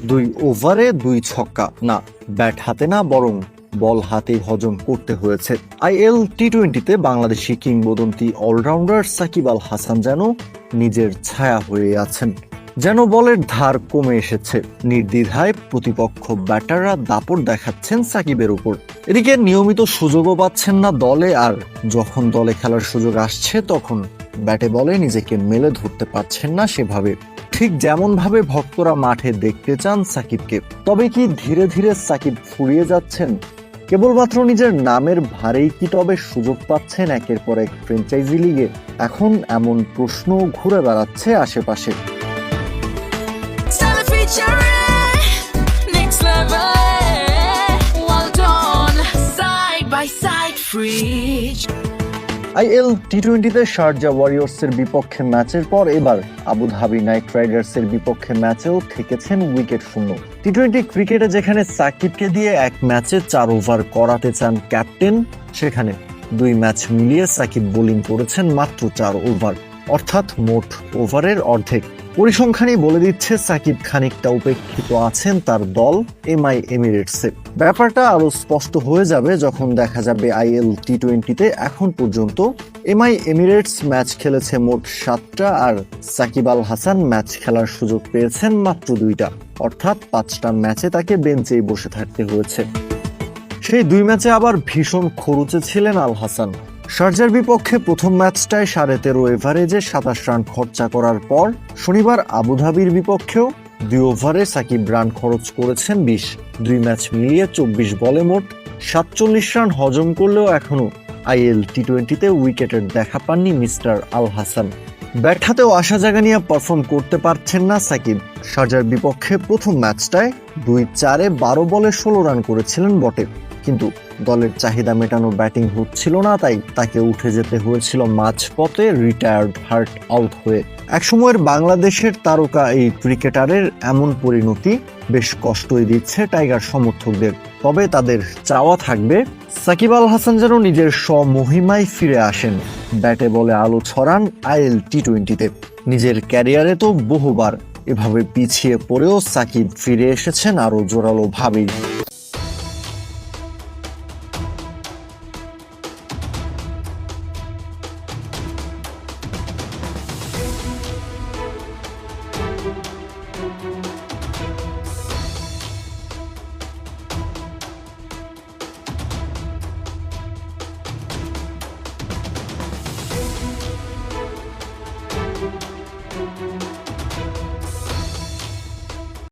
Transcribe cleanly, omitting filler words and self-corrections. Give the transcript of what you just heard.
2 ওভারে 2 ছক্কা, না ব্যাট হাতে না বরং বল হাতে হজম করতে হয়েছে। আইএল টি-20তে বাংলাদেশি কিংবদন্তি অলরাউন্ডার সাকিব আল হাসান যেন নিজের ছায়া হয়ে আছেন। যেন বলের ধার কমে এসেছে, নির্দ্বিধায় প্রতিপক্ষ ব্যাটাররা দাপট দেখাচ্ছেন সাকিবের উপর। এদিকে নিয়মিত সুযোগও পাচ্ছেন না দলে, আর যখন দলে খেলার সুযোগ আসছে তখন ব্যাটে বলে নিজেকে মেলে ধরতে পারছেন না সেভাবে, ঠিক যেমন ভাবে ভক্তরা মাঠে দেখতে চান সাকিবকে। তবে কি ধীরে ধীরে সাকিব ফুরিয়ে যাচ্ছেন? কেবলমাত্র নিজের নামের ভারেই কি তবে সুযোগ পাচ্ছেন একের পর এক ফ্র্যাঞ্চাইজি লিগে? এখন এমন প্রশ্ন ঘুরে বেড়াচ্ছে আশেপাশে। আইএল টি-20তে শারজা ওয়ারিয়র্সের বিপক্ষে ম্যাচের পর এবার আবুধাবি নাইট রাইডার্সের বিপক্ষে ম্যাচেও থেকেছেন উইকেট শূন্য। টি-20 ক্রিকেটে যেখানে সাকিবকে দিয়ে এক ম্যাচে 4 ওভার করাতে চান ক্যাপ্টেন, সেখানে 2 ম্যাচ মিলিয়ে সাকিব বোলিং করেছেন মাত্র 4 ওভার, অর্থাৎ মোট ওভারের অর্ধেক। পরিসংখ্যানই বলে দিচ্ছে সাকিব খানিকটা উপেক্ষিত আছেন তার দল এমআই এমিরেটসে। ব্যাপারটা আরো স্পষ্ট হয়ে যাবে যখন দেখা যাবে আইএল টি-20তে এখন পর্যন্ত এমআই এমিরেটস ম্যাচ খেলেছে মোট 7টা, আর সাকিব আল হাসান ম্যাচ খেলার সুযোগ পেয়েছেন মাত্র 2টা, অর্থাৎ 5টা ম্যাচে তাকে বেঞ্চেই বসে থাকতে হয়েছে। সেই 2 ম্যাচে আবার ভীষণ খরুচে ছিলেন আল হাসান। শারজার বিপক্ষে প্রথম ম্যাচটায় 13.5 এভারেজে 27 রান খরচা করার পর শনিবার আবুধাবির বিপক্ষেও 2 ওভারে সাকিব রান খরচ করেছেন 20। 2 ম্যাচ মিলিয়ে 24 বলে মোট 47 রান হজম করলেও এখনো আইএল টি-20তে উইকেটের দেখা পাননি মিস্টার আল হাসান। ব্যাট হাতেও আশা জাগা নিয়ে পারফর্ম করতে পারছেন না সাকিব। শারজার বিপক্ষে প্রথম ম্যাচটায় 2-4-এ 12 বলে 16 রান করেছিলেন বটে, কিন্তু দলের চাহিদা মেটানো ব্যাটিং হচ্ছিল না, তাই তাকে উঠে যেতে হয়েছিল মাঝপথে রিটায়ার্ড হার্ট আউট হয়ে। একসময়ের বাংলাদেশের তারকা এই ক্রিকেটারের এমন পরিণতি বেশ কষ্টই দিচ্ছে টাইগার সমর্থকদের। তবে তাদের চাওয়া থাকবে সাকিব আল হাসান যেন নিজের স্বমহিমায় ফিরে আসেন, ব্যাটে বলে আলো ছড়ান আইএল টি-20তে। নিজের ক্যারিয়ারে তো বহুবার এভাবে পিছিয়ে পড়েও সাকিব ফিরে এসেছেন আরো জোরালো ভাবেই।